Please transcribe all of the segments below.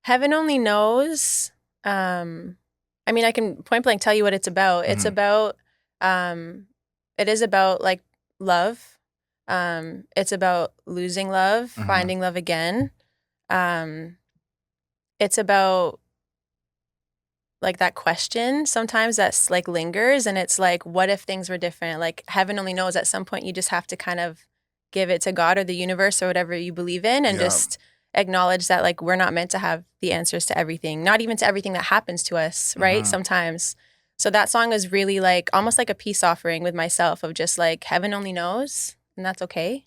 Heaven only knows. I mean, I can point blank tell you what it's about. It's about, it is about like love. It's about losing love, finding love again. It's about like that question sometimes that's like lingers, and it's like, what if things were different? Like heaven only knows. At some point you just have to kind of give it to God or the universe or whatever you believe in, and just acknowledge that like we're not meant to have the answers to everything, not even to everything that happens to us, right? Sometimes. So that song is really like almost like a peace offering with myself of just like heaven only knows, and that's okay.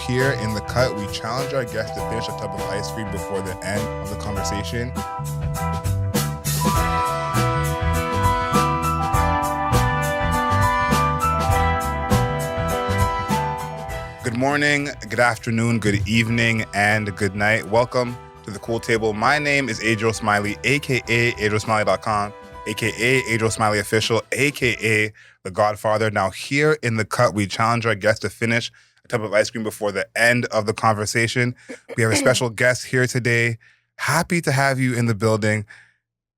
Here in The Cut, we challenge our guests to finish a tub of ice cream before the end of the conversation. Good morning, good afternoon, good evening, and good night. Welcome to The Cool Table. My name is Adriel Smiley, a.k.a. AdrielSmiley.com, a.k.a. Adriel Smiley Official, a.k.a. The Godfather. Now, here in The Cut, we challenge our guests to finish tub of ice cream before the end of the conversation. We have a special guest here today. Happy to have you in the building.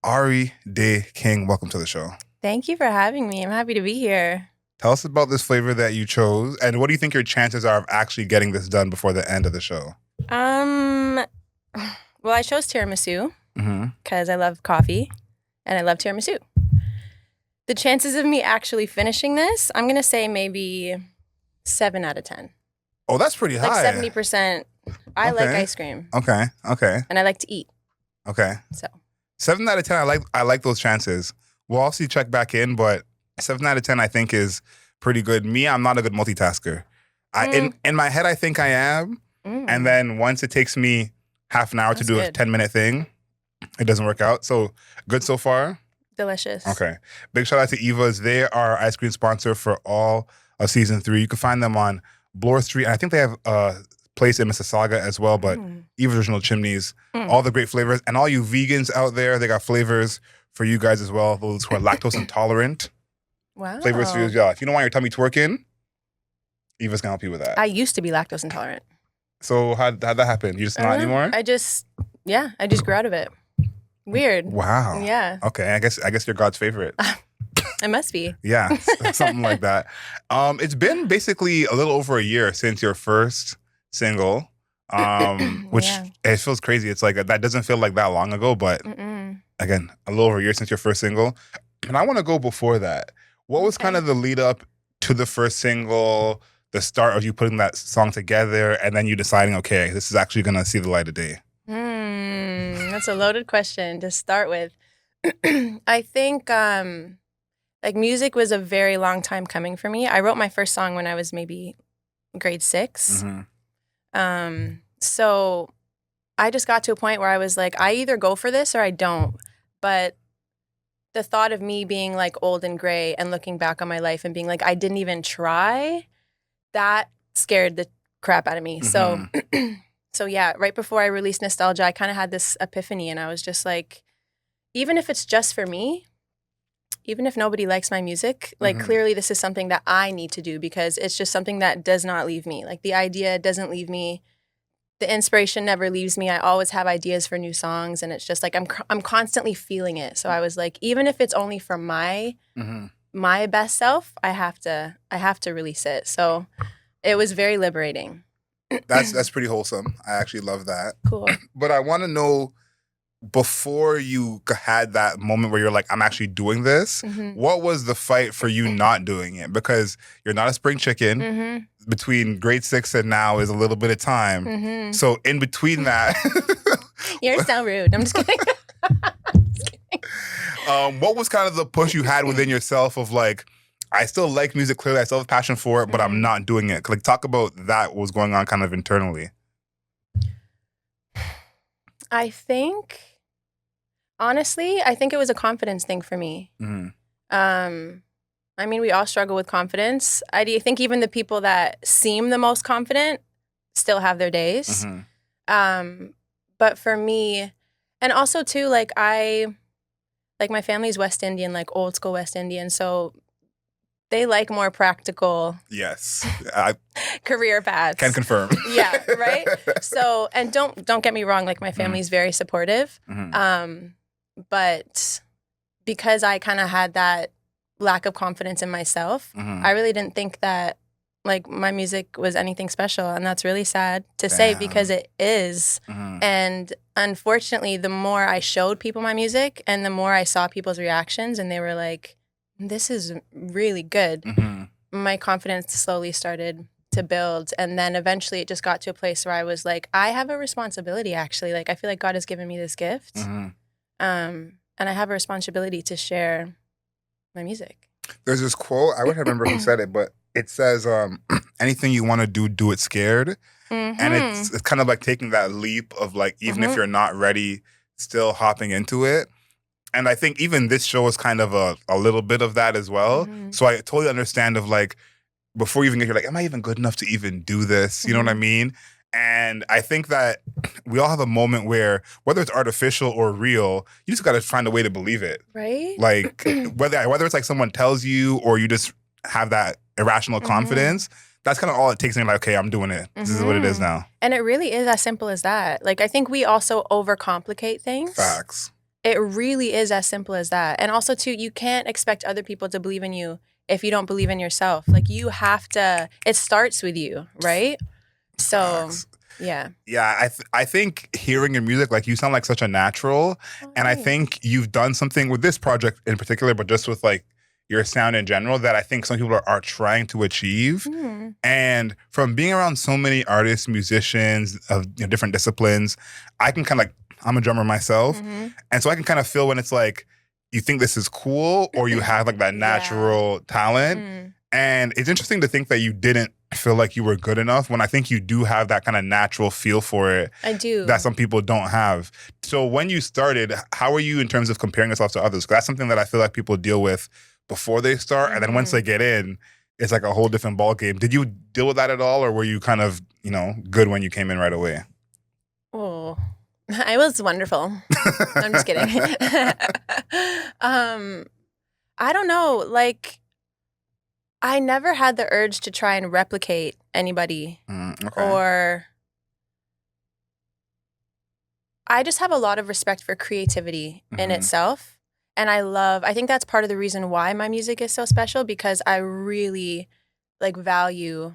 Ari Daye King, welcome to the show. Thank you for having me. I'm happy to be here. Tell us about this flavor that you chose, and what do you think your chances are of actually getting this done before the end of the show? Well, I chose tiramisu because I love coffee and I love tiramisu. The chances of me actually finishing this, I'm going to say maybe 7 out of 10. Oh, that's pretty high. Like 70%. I like ice cream. Okay. And I like to eat. Okay. So 7 out of 10, I like those chances. We'll obviously check back in, but 7 out of 10 I think is pretty good. Me, I'm not a good multitasker. In my head, I think I am. And then once it takes me half an hour to do a 10-minute thing, it doesn't work out. So good so far? Delicious. Okay. Big shout out to Eva's. They are our ice cream sponsor for all of season 3. You can find them on Bloor Street. And I think they have a place in Mississauga as well, but Eva's Original Chimneys, all the great flavors. And all you vegans out there, they got flavors for you guys as well, those who are lactose intolerant. Wow. Flavors for you as well. If you don't want your tummy twerking, Eva's can help you with that. I used to be lactose intolerant. So how'd that happen? You just not anymore? I just grew out of it. Weird. Wow. Yeah. Okay, I guess you're God's favorite. It must be. Yeah, something like that. It's been basically a little over a year since your first single, which it feels crazy. It's like that doesn't feel like that long ago, but again, a little over a year since your first single. And I want to go before that. What was kind of the lead up to the first single, the start of you putting that song together, and then you deciding, okay, this is actually going to see the light of day? That's a loaded question to start with. I think like music was a very long time coming for me. I wrote my first song when I was maybe grade 6. So I just got to a point where I was like, I either go for this or I don't. But the thought of me being like old and gray and looking back on my life and being like, I didn't even try, that scared the crap out of me. So yeah, right before I released Nostalgia, I kind of had this epiphany, and I was just like, even if it's just for me, even if nobody likes my music, like clearly this is something that I need to do, because it's just something that does not leave me. Like the idea doesn't leave me. The inspiration never leaves me. I always have ideas for new songs, and it's just like I'm constantly feeling it. So I was like, even if it's only for my best self, I have to release it. So it was very liberating. That's pretty wholesome. I actually love that. Cool. But I want to know, before you had that moment where you're like, I'm actually doing this, what was the fight for you not doing it? Because you're not a spring chicken. Between grade 6 and now is a little bit of time. So in between that... You're so rude. I'm just kidding. What was kind of the push you had within yourself of like, I still like music, clearly I still have passion for it, but I'm not doing it? Like, talk about that, what was going on kind of internally. I think, honestly, it was a confidence thing for me. I mean, we all struggle with confidence. I think even the people that seem the most confident still have their days. But for me, And also too, like my family's West Indian, like old school West Indian, so they like more practical Yes, I career can paths. confirm. Yeah, right? So, and don't get me wrong, like my family's very supportive. But because I kind of had that lack of confidence in myself, I really didn't think that like my music was anything special, and that's really sad to say because it is. And unfortunately, the more I showed people my music and the more I saw people's reactions and they were like, this is really good, my confidence slowly started to build. And then eventually it just got to a place where I was like, I have a responsibility actually. Like I feel like God has given me this gift. And I have a responsibility to share my music. There's this quote, I wish I remember who said it, but it says, anything you want to do, do it scared. And it's kind of like taking that leap of like, even if you're not ready, still hopping into it. And I think even this show is kind of a little bit of that as well. So I totally understand of like, before you even get here, like, am I even good enough to even do this? You know what I mean? And I think that we all have a moment where, whether it's artificial or real, you just got to find a way to believe it. Right? Like, whether it's like someone tells you or you just have that irrational confidence, that's kind of all it takes. And you're like, okay, I'm doing it. This is what it is now. And it really is as simple as that. Like, I think we also overcomplicate things. Facts. It really is as simple as that. And also, too, you can't expect other people to believe in you if you don't believe in yourself. Like, you have to, it starts with you, right? So, Facts. yeah. Yeah, I think hearing your music, like you sound like such a natural. And I think you've done something with this project in particular, but just with like your sound in general, that I think some people are trying to achieve. And from being around so many artists, musicians of different disciplines, I can kind of like, I'm a drummer myself. And so I can kind of feel when it's like, you think this is cool or you have like that natural talent. And it's interesting to think that you didn't feel like you were good enough when I think you do have that kind of natural feel for it. I do. That some people don't have. So when you started, how were you in terms of comparing yourself to others? Because that's something that I feel like people deal with before they start. And then once they get in, it's like a whole different ballgame. Did you deal with that at all? Or were you kind of, good when you came in right away? Oh, I was wonderful. I'm just kidding. I don't know. Like, I never had the urge to try and replicate anybody. Or I just have a lot of respect for creativity in itself. And I think that's part of the reason why my music is so special, because I really like value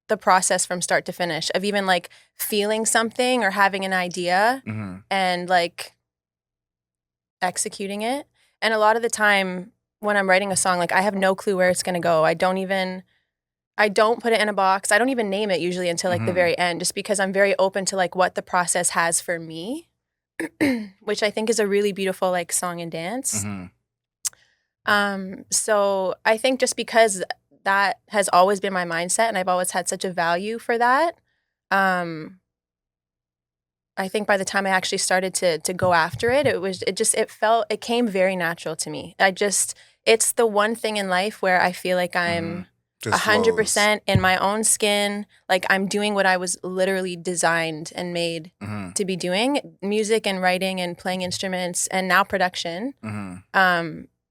the process from start to finish of even like feeling something or having an idea and like executing it. And a lot of the time when I'm writing a song, like I have no clue where it's going to go. I don't put it in a box. I don't even name it usually until like the very end, just because I'm very open to like what the process has for me, which I think is a really beautiful like song and dance. So I think just because that has always been my mindset and I've always had such a value for that, I think by the time I actually started to go after it, it came very natural to me. It's the one thing in life where I feel like I'm 100% in my own skin. Like I'm doing what I was literally designed and made to be doing. Music and writing and playing instruments and now production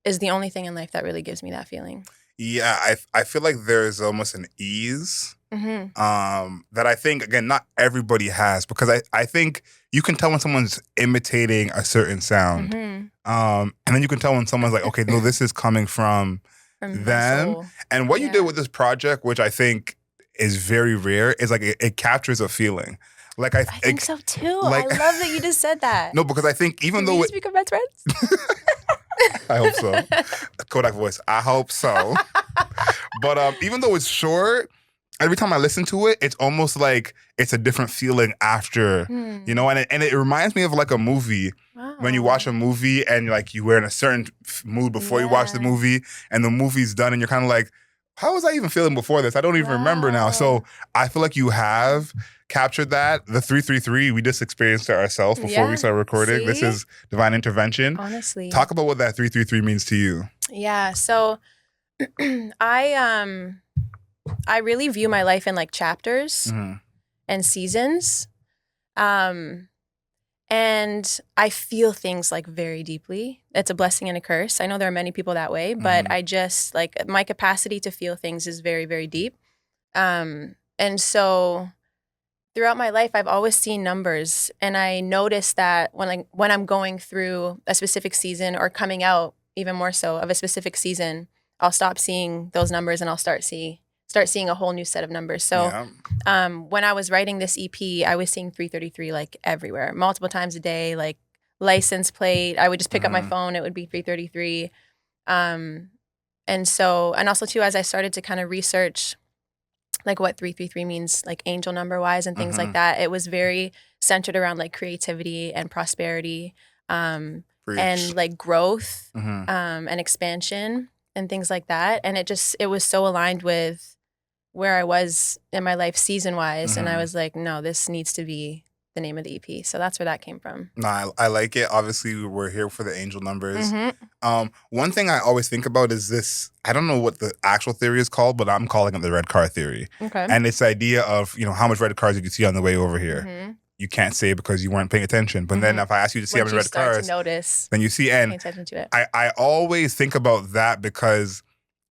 is the only thing in life that really gives me that feeling. Yeah, I feel like there's almost an ease that I think, again, not everybody has, because I think you can tell when someone's imitating a certain sound. And then you can tell when someone's like, okay, no, this is coming from them. And what you did with this project, which I think is very rare, is like it captures a feeling. Like I think so too. Like, I love that you just said that. No, because I think even though we just become best friends? I hope so. Kodak voice. I hope so. But even though it's short, every time I listen to it, it's almost like it's a different feeling after, and it reminds me of like a movie. Wow. When you watch a movie and like you were in a certain mood before you watch the movie, and the movie's done and you're kind of like, how was I even feeling before this? I don't even remember now. So I feel like you have captured that. The 333, we just experienced it ourselves before we started recording. See? This is divine intervention. Honestly. Talk about what that 333 means to you. Yeah. So I really view my life in like chapters and seasons. And I feel things like very deeply. It's a blessing and a curse. I know there are many people that way, but I just like my capacity to feel things is very, very deep. And so throughout my life, I've always seen numbers, and I notice that when I'm going through a specific season or coming out even more so of a specific season, I'll stop seeing those numbers and I'll start seeing a whole new set of numbers. So when I was writing this EP, I was seeing 333 like everywhere, multiple times a day, like license plate. I would just pick up my phone, it would be 333. And also too, as I started to kind of research like what 333 means, like angel number wise and things like that, it was very centered around like creativity and prosperity, and like growth, and expansion and things like that. And it was so aligned with where I was in my life season wise. And I was like, no, this needs to be the name of the EP. So that's where that came from. No, I like it. Obviously, we're here for the angel numbers. One thing I always think about is this. I don't know what the actual theory is called, but I'm calling it the red car theory. Okay. And it's the idea of, how much red cars you can see on the way over here. You can't say because you weren't paying attention. But then if I ask you to see how many red cars, then you see. And pay attention to it. I always think about that because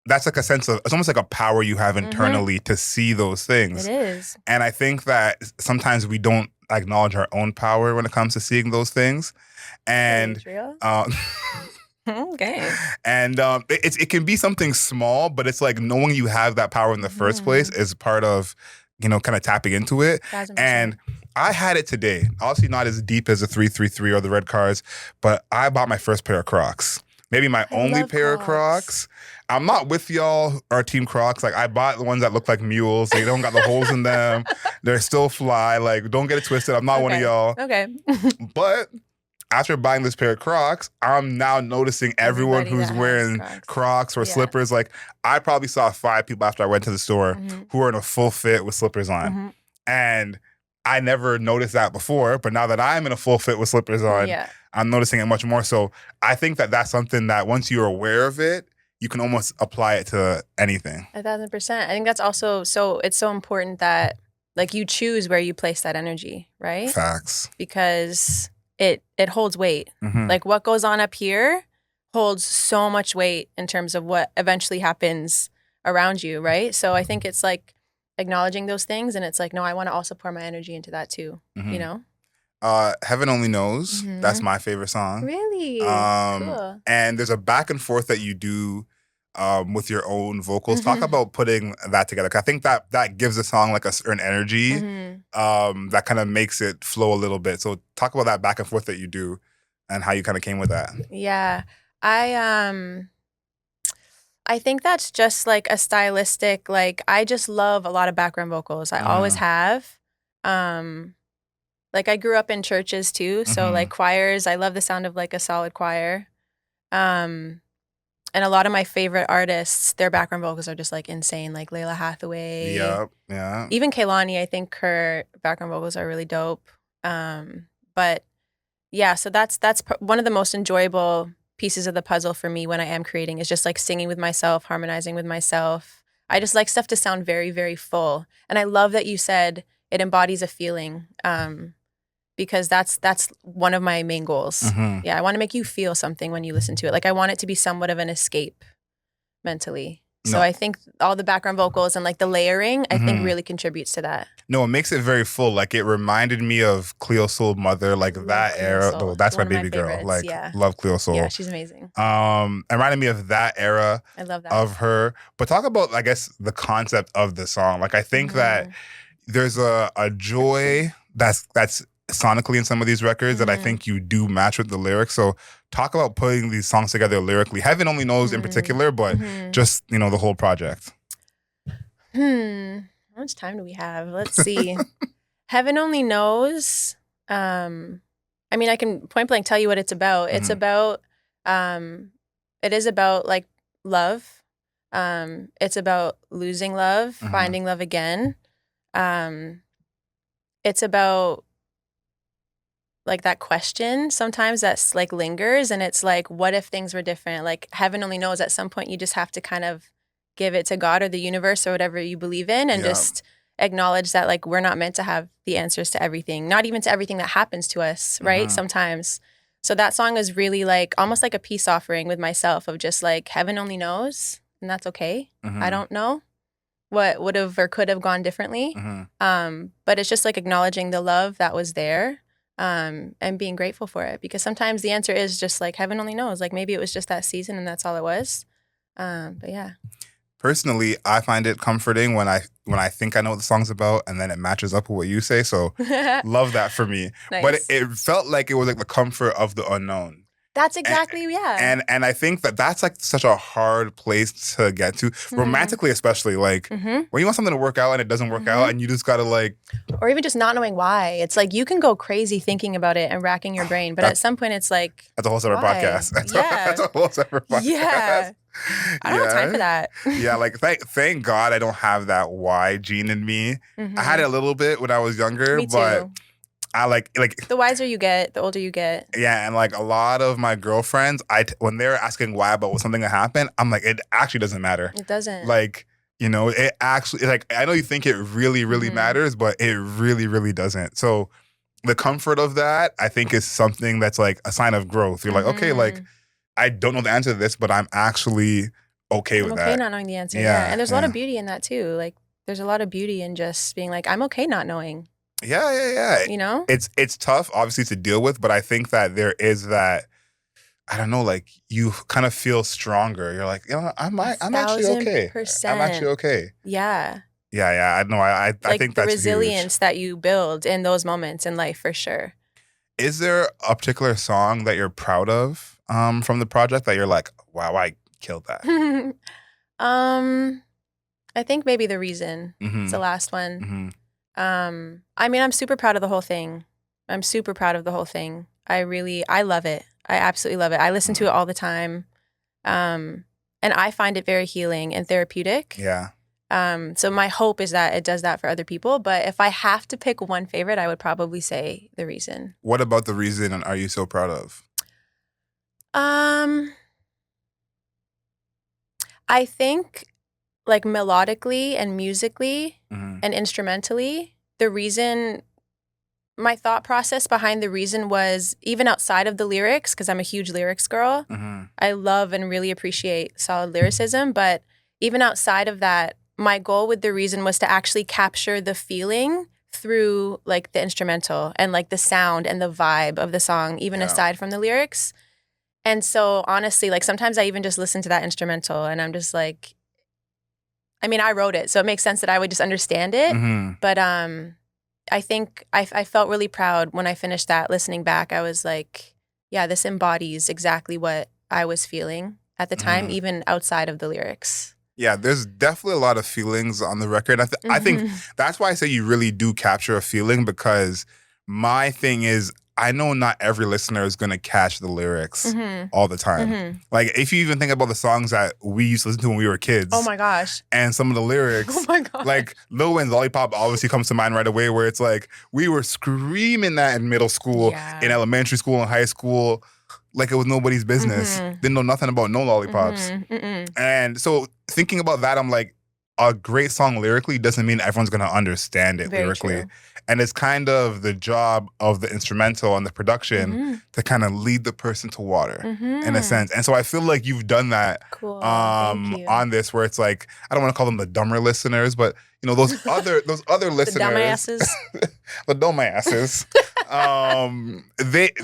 that's like a sense of, it's almost like a power you have internally to see those things. It is. And I think that sometimes we don't acknowledge our own power when it comes to seeing those things. And okay. And it can be something small, but it's like knowing you have that power in the first place is part of, kind of tapping into it. 1,000%. And I had it today. Obviously not as deep as the 333 or the red cars, but I bought my first pair of Crocs. Maybe my only pair of Crocs. I'm not with y'all, our team Crocs. Like, I bought the ones that look like mules. They don't got the holes in them. They're still fly. Like, don't get it twisted. I'm not one of y'all. Okay. But after buying this pair of Crocs, I'm now noticing everyone who's wearing Crocs or slippers. Like, I probably saw 5 people after I went to the store who are in a full fit with slippers on. And I never noticed that before. But now that I'm in a full fit with slippers on, I'm noticing it much more. So I think that that's something that once you're aware of it, you can almost apply it to anything. 1,000%. I think that's also it's so important that like you choose where you place that energy, right? Facts. Because it holds weight. Like what goes on up here holds so much weight in terms of what eventually happens around you, right? So I think it's like acknowledging those things, and it's like, no, I want to also pour my energy into that too, Heaven Only Knows. That's my favorite song. Really? Cool. And there's a back and forth that you do with your own vocals. Talk about putting that together. 'Cause I think that gives the song like a certain energy that kind of makes it flow a little bit. So talk about that back and forth that you do and how you kind of came with that. Yeah. I think that's just like a stylistic, like I just love a lot of background vocals. I always have. Like I grew up in churches too. So like choirs, I love the sound of like a solid choir. And a lot of my favorite artists, their background vocals are just like insane, like Layla Hathaway. Yep, yeah. Even Kehlani, I think her background vocals are really dope. But yeah, so that's one of the most enjoyable pieces of the puzzle for me when I am creating is just like singing with myself, harmonizing with myself. I just like stuff to sound very, very full. And I love that you said it embodies a feeling, because that's one of my main goals. Yeah, I want to make you feel something when you listen to it. Like I want it to be somewhat of an escape mentally. So I think all the background vocals and like the layering, I think really contributes to that. No, it makes it very full. Like it reminded me of Cleo Soul Mother, like that era. Oh, that's my baby girl. Like love Cleo Soul. Yeah, she's amazing. It reminded me of that era. I love that. Of her. But talk about, I guess, the concept of the song. Like I think that there's a joy that's sonically in some of these records that I think you do match with the lyrics. So talk about putting these songs together lyrically. Heaven Only Knows in particular, but just, the whole project. How much time do we have? Let's see. Heaven Only Knows. I mean, I can point blank tell you what it's about. It's about, it is about like love. It's about losing love, finding love again. It's about like that question sometimes that's like lingers, and it's like, what if things were different? Like heaven only knows, at some point you just have to kind of give it to God or the universe or whatever you believe in, and just acknowledge that like we're not meant to have the answers to everything, not even to everything that happens to us, right? Sometimes. So that song is really like almost like a peace offering with myself of just like heaven only knows, and that's okay. I don't know what would have or could have gone differently. But it's just like acknowledging the love that was there, and being grateful for it, because sometimes the answer is just like heaven only knows. Like maybe it was just that season and that's all it was. But yeah. Personally, I find it comforting when I think I know what the song's about and then it matches up with what you say. So love that for me. Nice. But it felt like it was like the comfort of the unknown. That's exactly, yeah. And I think that's like such a hard place to get to, romantically especially. Like when you want something to work out and it doesn't work out, and you just gotta like, or even just not knowing why. It's like you can go crazy thinking about it and racking your brain, but at some point it's like, that's a whole separate podcast. That's a whole separate podcast. Yeah. I don't have time for that. Yeah, like thank God I don't have that why gene in me. I had it a little bit when I was younger, Me too. but I like the wiser you get, the older you get. Yeah, and like a lot of my girlfriends, when they're asking why about something that happened, I'm like, it actually doesn't matter. It doesn't. Like, you know, it actually, like, I know you think it really, really matters, but it really, really doesn't. So the comfort of that, I think, is something that's like a sign of growth. You're like, okay, like, I don't know the answer to this, but I'm actually okay with that. I'm okay not knowing the answer. Yeah. And there's a lot of beauty in that too. Like, there's a lot of beauty in just being like, I'm okay not knowing. Yeah. You know? It's tough, obviously, to deal with, but I think that there is that, I don't know, like you kind of feel stronger. You're like, you know, I'm actually okay. 1000%. I'm actually okay. Yeah. Yeah. I know. I like think the that's resilience huge. that you build in those moments in life, for sure. Is there a particular song that you're proud of from the project that you're like, wow, I killed that? I think maybe The Reason. It's the last one. I mean, I'm super proud of the whole thing. I love it. I absolutely love it. I listen to it all the time. And I find it very healing and therapeutic. Yeah. So my hope is that it does that for other people. But if I have to pick one favorite, I would probably say The Reason. What about The Reason are you so proud of? I think like melodically and musically and instrumentally, The Reason, my thought process behind The Reason was even outside of the lyrics, because I'm a huge lyrics girl. I love and really appreciate solid lyricism. But even outside of that, my goal with The Reason was to actually capture the feeling through like the instrumental and like the sound and the vibe of the song, even aside from the lyrics. And so honestly, like sometimes I even just listen to that instrumental and I'm just like, I mean, I wrote it, so it makes sense that I would just understand it. But I think I felt really proud when I finished that. Listening back, I was like, yeah, this embodies exactly what I was feeling at the time, even outside of the lyrics. Yeah, there's definitely a lot of feelings on the record. I think that's why I say you really do capture a feeling, because my thing is, I know not every listener is going to catch the lyrics all the time. Like, if you even think about the songs that we used to listen to when we were kids. Oh my gosh. And some of the lyrics. Oh my gosh. Like, Lil Wayne's Lollipop obviously comes to mind right away, where it's like, we were screaming that in middle school, in elementary school, in high school, like it was nobody's business. Didn't know nothing about no lollipops. And so thinking about that, I'm like, a great song lyrically doesn't mean everyone's going to understand it lyrically. True. And it's kind of the job of the instrumental and the production to kind of lead the person to water in a sense. And so I feel like you've done that on this, where it's like, I don't want to call them the dumber listeners, but you know, those other listeners, the dumbasses,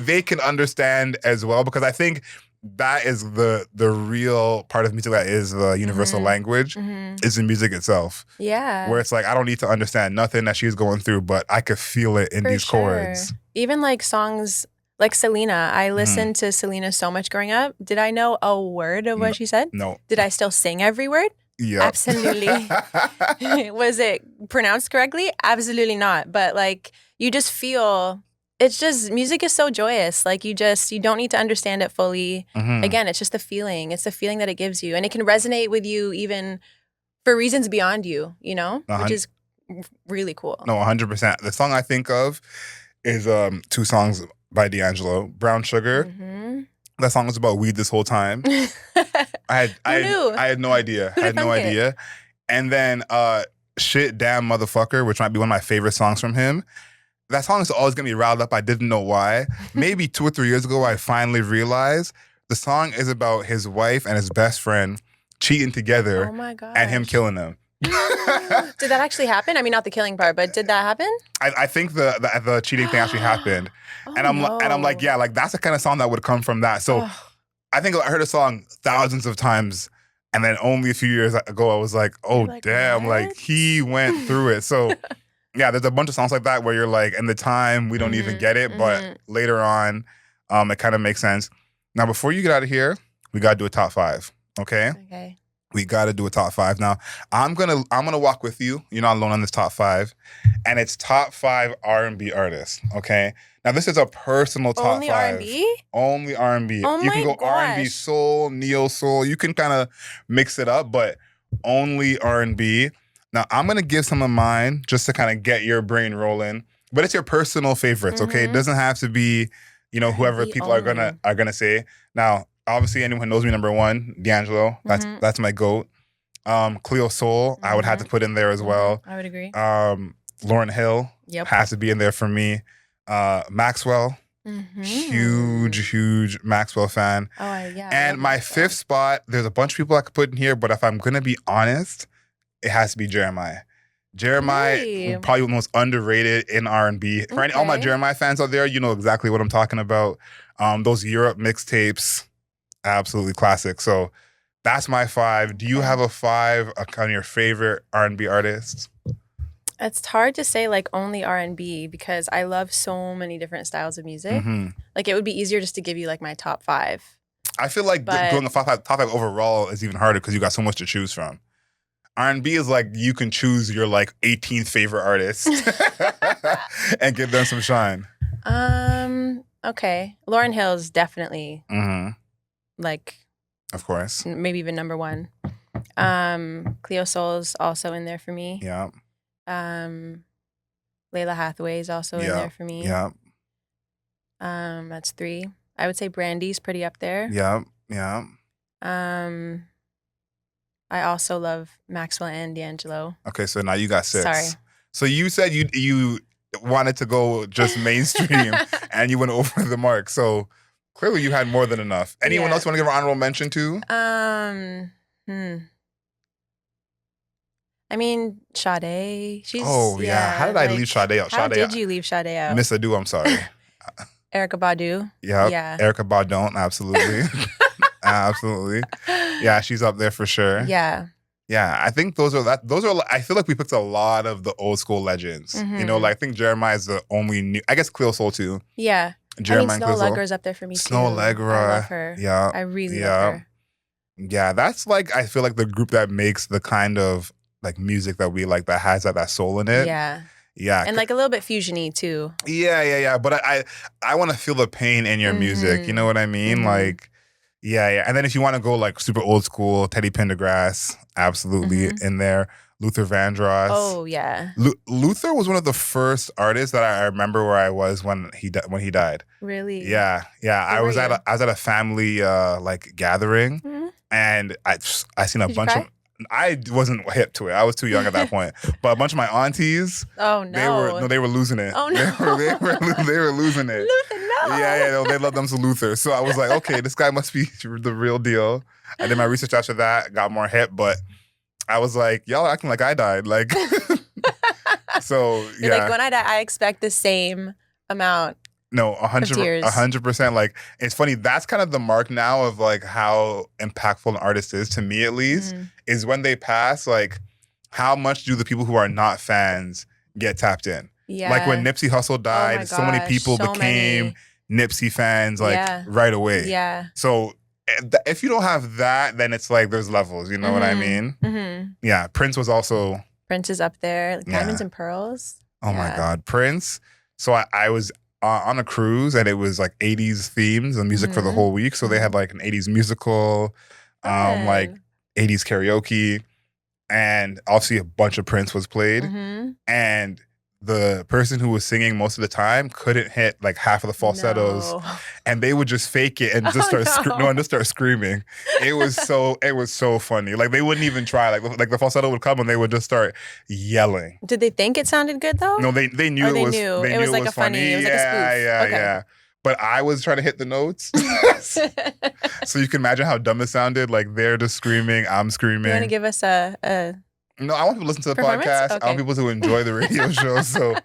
they can understand as well, because I think that is the real part of music that is the universal language, is the music itself. Yeah. Where it's like, I don't need to understand nothing that she's going through, but I could feel it in these chords. Even like songs like Selena. I listened to Selena so much growing up. Did I know a word of what she said? No. Did I still sing every word? Yeah. Absolutely. Was it pronounced correctly? Absolutely not. But like, you just feel... It's just, music is so joyous. Like you don't need to understand it fully. Again, it's just the feeling. It's the feeling that it gives you. And it can resonate with you even for reasons beyond you, you know, which is really cool. No, 100%. The song I think of is 2 songs by D'Angelo, Brown Sugar. That song was about weed this whole time. I had no idea. And then Shit Damn Motherfucker, which might be one of my favorite songs from him. That song is always gonna be riled up. I didn't know why. Maybe 2 or 3 years ago, I finally realized the song is about his wife and his best friend cheating together Oh my gosh. and him killing them. Did that actually happen? I mean, not the killing part, but did that happen? I think the cheating thing actually happened. Oh, and I'm like, no. yeah, like that's the kind of song that would come from that. So Oh, I think I heard a song thousands of times, and then only a few years ago, I was like, oh, You're like, damn, what? like he went through it. So yeah, there's a bunch of songs like that where you're like, in the time, we don't even get it, but later on, it kind of makes sense. Now, before you get out of here, we got to do a top 5, okay? Okay. We got to do a top 5. Now, I'm gonna walk with you. You're not alone on this top 5, and it's top 5 R&B artists. Okay. Now, this is a personal top Only 5. R&B? Only R&B. Oh You can my go R&B gosh. soul, neo soul. You can kind of mix it up, but only R&B. Now, I'm gonna give some of mine just to kind of get your brain rolling. But it's your personal favorites. Okay. It doesn't have to be, whoever R&B people only. are gonna say. Now, obviously, anyone who knows me, number 1, D'Angelo. That's my GOAT. Cleo Soul, I would have to put in there as well. I would agree. Lauryn Hill Yep. has to be in there for me. Maxwell, huge Maxwell fan. Oh, yeah. And my 5th spot, there's a bunch of people I could put in here, but if I'm gonna be honest, it has to be Jeremiah. Jeremiah, Really? probably the most underrated in R&B. For all my Okay. Jeremiah fans out there, you know exactly what I'm talking about. Those Europe mixtapes, absolutely classic. So that's my 5. Do you have a 5, kind of your favorite R&B artists? It's hard to say like only R&B because I love so many different styles of music. Like it would be easier just to give you like my top 5. I feel like doing a top 5 overall is even harder because you got so much to choose from. R&B is like you can choose your like 18th favorite artist and give them some shine. Okay. Lauryn Hill is definitely like, of course, maybe even number 1. Cleo Soul's also in there for me. Yeah. Layla Hathaway is also in there for me. Yeah. That's 3. I would say Brandy's pretty up there. Yeah. I also love Maxwell and D'Angelo. Okay, so now you got 6. Sorry. So you said you wanted to go just mainstream and you went over the mark. So clearly you had more than enough. Anyone else want to give an honorable mention to? I mean, Sade. She's How did I leave Sade out? How did you leave Sade out? Miss Adu, I'm sorry. Erykah Badu. Yeah. Erykah Badu, absolutely. Absolutely. Yeah, she's up there for sure. Yeah. Yeah, I think those are I feel like we picked a lot of the old school legends. Like I think Jeremiah is the only new, I guess Cleo Soul too. Yeah. Jeremiah Snow Allegra's up there for me too. Snow Allegra. I love her. Yeah. I really love her. Yeah, that's like, I feel like the group that makes the kind of like music that we like that has that soul in it. Yeah. Yeah. And like a little bit fusion-y too. Yeah. But I want to feel the pain in your music. You know what I mean? Like, yeah. And then if you want to go like super old school, Teddy Pendergrass, absolutely in there. Luther Vandross. Oh yeah. Luther was one of the first artists that I remember where I was when he died. Really? Yeah. I was at a family like gathering, and I seen a bunch of. I wasn't hip to it. I was too young at that point. But a bunch of my aunties, oh no, they were losing it. Oh no, they were losing it. Luther, no. Yeah, they loved them to Luther. So I was like, okay, this guy must be the real deal. I did my research after that, got more hip, but I was like, y'all are acting like I died, like. So yeah, you're like when I die, I expect the same amount. No, 100%. Like, it's funny. That's kind of the mark now of like how impactful an artist is, to me at least, is when they pass. Like, how much do the people who are not fans get tapped in? Yeah. Like when Nipsey Hussle died, so many people became Nipsey fans like right away. Yeah. So if you don't have that, then it's like there's levels. You know what I mean? Yeah. Prince was also. Prince is up there. Like Diamonds and Pearls. Oh my God, Prince. So I was on a cruise, and it was like 80s themes and music for the whole week. So they had like an 80s musical, like 80s karaoke, and obviously a bunch of Prince was played. And the person who was singing most of the time couldn't hit like half of the falsettos, No. and they would just fake it and just Oh, start no. just start screaming. It was so funny. Like they wouldn't even try. Like the falsetto would come and they would just start yelling. Did they think it sounded good though? No, they knew Or it they was knew they it knew was it like was a funny. funny. It was like a spoof. Yeah, Okay. yeah. But I was trying to hit the notes. So you can imagine how dumb it sounded. Like they're just screaming, I'm You want to screaming. give us a No, I want people to listen to the performance? podcast. I Okay. want people to enjoy the radio show. So,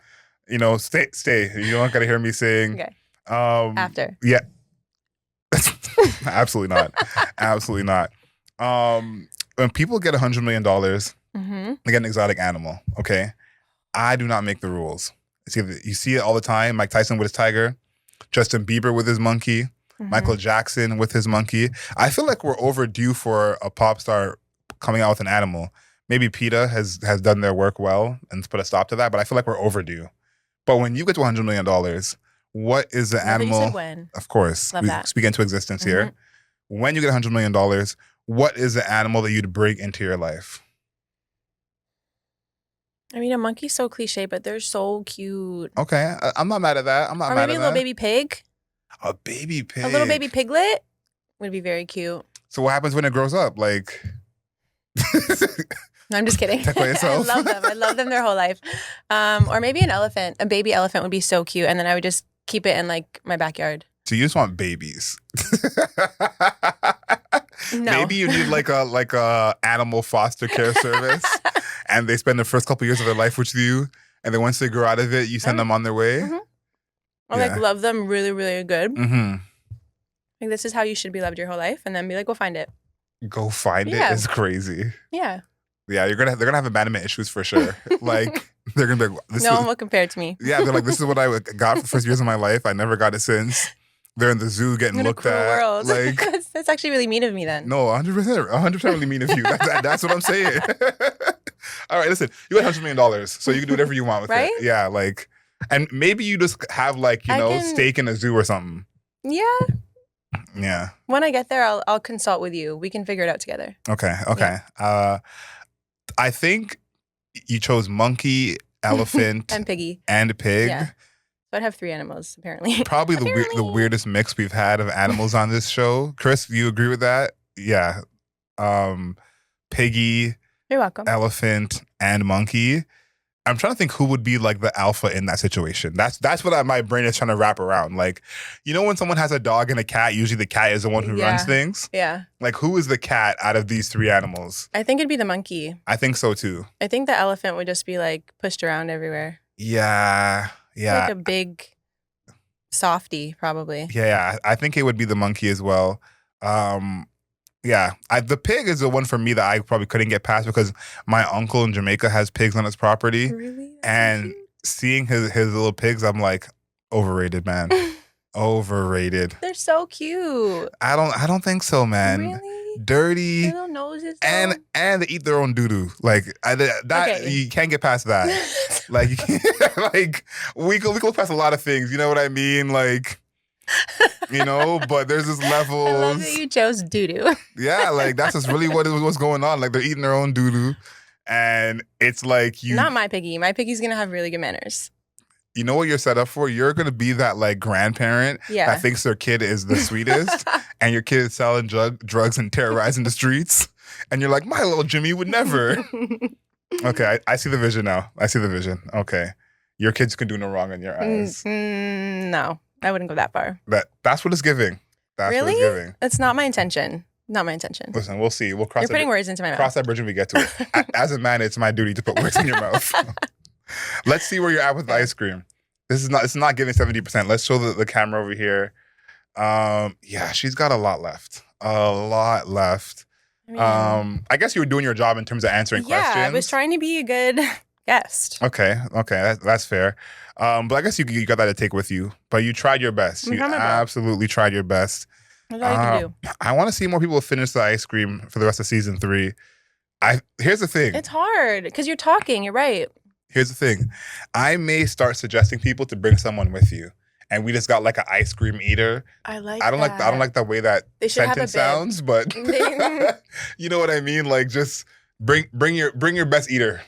stay. You don't gotta hear me sing. Okay. After. After. Yeah. Absolutely not. Absolutely not. When people get $100 million, they get an exotic animal. Okay. I do not make the rules. You see it all the time. Mike Tyson with his tiger, Justin Bieber with his monkey, Michael Jackson with his monkey. I feel like we're overdue for a pop star coming out with an animal. Maybe PETA has done their work well and put a stop to that, but I feel like we're overdue. But when you get to $100 million, what is the animal? You said when. Of course. Love that. Speak into existence here. When you get $100 million, what is the animal that you'd bring into your life? I mean, a monkey's so cliche, but they're so cute. Okay. I'm not mad at that. I'm not or mad at that. maybe a little baby pig. A baby pig. A little baby piglet would be very cute. So what happens when it grows up? Like... No, I'm just kidding. Tackle yourself. I love them. I love them their whole life. Or maybe an elephant. A baby elephant would be so cute. And then I would just keep it in like my backyard. So you just want babies. No. Maybe you need like a animal foster care service, and they spend the first couple years of their life with you, and then once they grow out of it, you send them on their way. Or like love them really, really good. Mm-hmm. Like this is how you should be loved your whole life, and then be like, go find it. Go find it is crazy. Yeah. Yeah, they're gonna have abandonment issues for sure. Like they're gonna be like, no one will compare it to me. Yeah, they're like, this is what I got for the first years of my life. I never got it since. They're in the zoo getting looked at. World. Like that's actually really mean of me then. No, 100% really mean of you. That's what I'm saying. All right, listen, you got $100 million, so you can do whatever you want with it. Yeah, like, and maybe you just have like, steak in a zoo or something. Yeah. Yeah. When I get there, I'll consult with you. We can figure it out together. Okay. Yeah. I think you chose monkey, elephant, and piggy. And pig. Yeah. So I'd have 3 animals, apparently. Probably the weirdest mix we've had of animals on this show. Chris, do you agree with that? Yeah. Piggy. You're welcome. Elephant and monkey. I'm trying to think who would be like the alpha in that situation. That's what my brain is trying to wrap around. Like, when someone has a dog and a cat, usually the cat is the one who runs things. Yeah. Like, who is the cat out of these 3 animals? I think it'd be the monkey. I think so too. I think the elephant would just be like pushed around everywhere. Yeah. Yeah. Like a big softie, probably. Yeah. I think it would be the monkey as well. Yeah, the pig is the one for me that I probably couldn't get past because my uncle in Jamaica has pigs on his property. Really? And seeing his little pigs, I'm like, overrated, man. Overrated. They're so cute. I don't think so, man. Really? Dirty. Their little noses. And they eat their own doo-doo. Like you can't get past that. Like you can't, like we go past a lot of things. You know what I mean? Like. But there's this levels. I love that you chose doo-doo. Yeah, like that's just really what's going on. Like they're eating their own doo-doo. And it's like Not my piggy. My piggy's gonna have really good manners. You know what you're set up for? You're gonna be that like grandparent that thinks their kid is the sweetest and your kid is selling drugs and terrorizing the streets. And you're like, my little Jimmy would never. Okay, I see the vision now. I see the vision. Okay. Your kids can do no wrong in your eyes. No. I wouldn't go that far. That's what it's giving. That's really? What it's giving. It's not my intention. Not my intention. Listen, we'll see. We'll cross. You're putting words into my mouth. Cross that bridge when we get to it. As a man, it's my duty to put words in your mouth. Let's see where you're at with the ice cream. It's not giving 70%. Let's show the camera over here. Yeah, she's got a lot left. A lot left. I guess you were doing your job in terms of answering questions. Yeah, I was trying to be a good guest. Okay, that's fair. But I guess you got that to take with you. But you tried your best. You absolutely tried your best. That's all you can do. I want to see more people finish the ice cream for the rest of season 3. Here's the thing. It's hard because you're talking. You're right. Here's the thing. I may start suggesting people to bring someone with you. And we just got like an ice cream eater. I don't like the way that sentence sounds, but you know what I mean? Like just bring your best eater.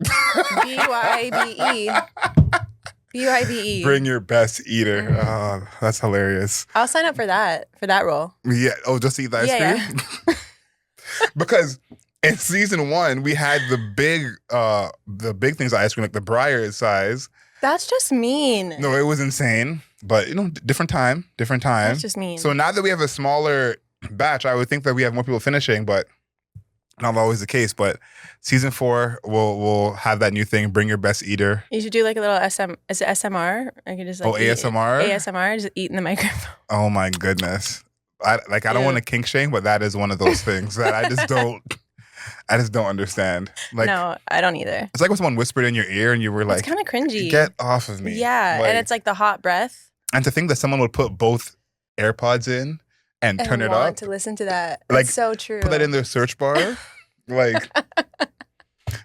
BYBE. BYBE. Bring your best eater. Mhm. Oh, that's hilarious. I'll sign up for that role. Yeah. Oh, just to eat the ice cream? Yeah. Because in season 1, we had the big things of ice cream, like the Briar size. That's just mean. No, it was insane. But, different time. That's just mean. So now that we have a smaller batch, I would think that we have more people finishing, but not always the case. But season 4, we'll have that new thing, bring your best eater. You should do like a little is it SMR? I could just like ASMR? ASMR, just eat in the microphone. Oh my goodness. I don't want to kink shame, but that is one of those things that I just don't understand. Like, no, I don't either. It's like when someone whispered in your ear and you were like, it's kind of cringy. Get off of me. Yeah, and it's like the hot breath. And to think that someone would put both AirPods in and turn it up. To listen to that. Like, it's so true. Put that in their search bar. Like,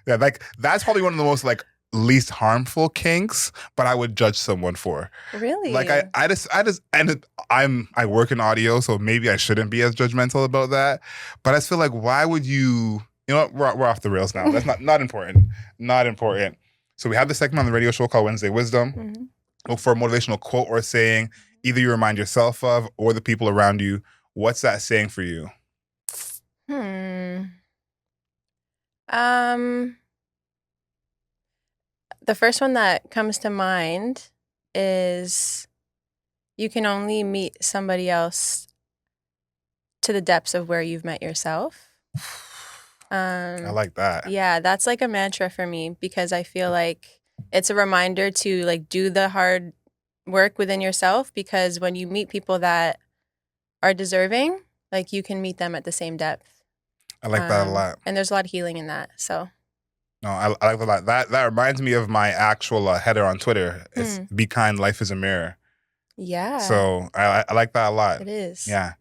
yeah, like that's probably one of the most like least harmful kinks, but I would judge someone for. Really? Like I just and I work in audio, so maybe I shouldn't be as judgmental about that. But I just feel like, why would you? You know what? We're off the rails now. That's not important. Not important. So we have this segment on the radio show called Wednesday Wisdom. Mm-hmm. Look for a motivational quote or saying either you remind yourself of or the people around you. What's that saying for you? The first one that comes to mind is you can only meet somebody else to the depths of where you've met yourself. I like that. Yeah, that's like a mantra for me because I feel like it's a reminder to like do the hard work within yourself, because when you meet people that are deserving, like you can meet them at the same depth. I like that a lot. And there's a lot of healing in that. So no, I like that a lot. That reminds me of my actual header on Twitter. It's be kind, life is a mirror. Yeah. So I like that a lot. It is. Yeah.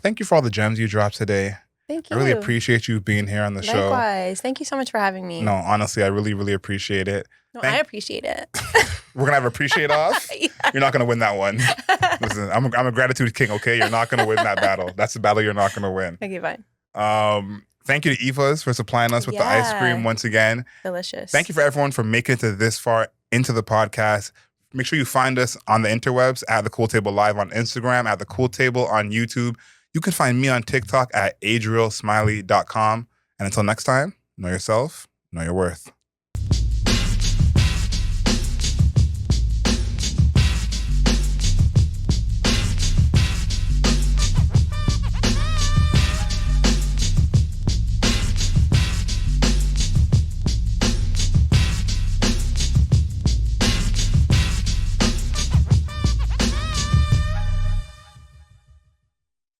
Thank you for all the gems you dropped today. Thank you. I really appreciate you being here on the show. Likewise. Thank you so much for having me. No, honestly, I really, really appreciate it. No, I appreciate it. We're gonna have appreciate off. Yeah. You're not gonna win that one. Listen, I'm a gratitude king. Okay, you're not gonna win that battle. That's the battle you're not gonna win. Okay, fine. Thank you to Eva's for supplying us with the ice cream once again. Delicious. Thank you for everyone for making it to this far into the podcast. Make sure you find us on the interwebs at The Cool Table Live on Instagram, at The Cool Table on YouTube. You can find me on TikTok at adrielsmiley.com. And until next time, know yourself, know your worth.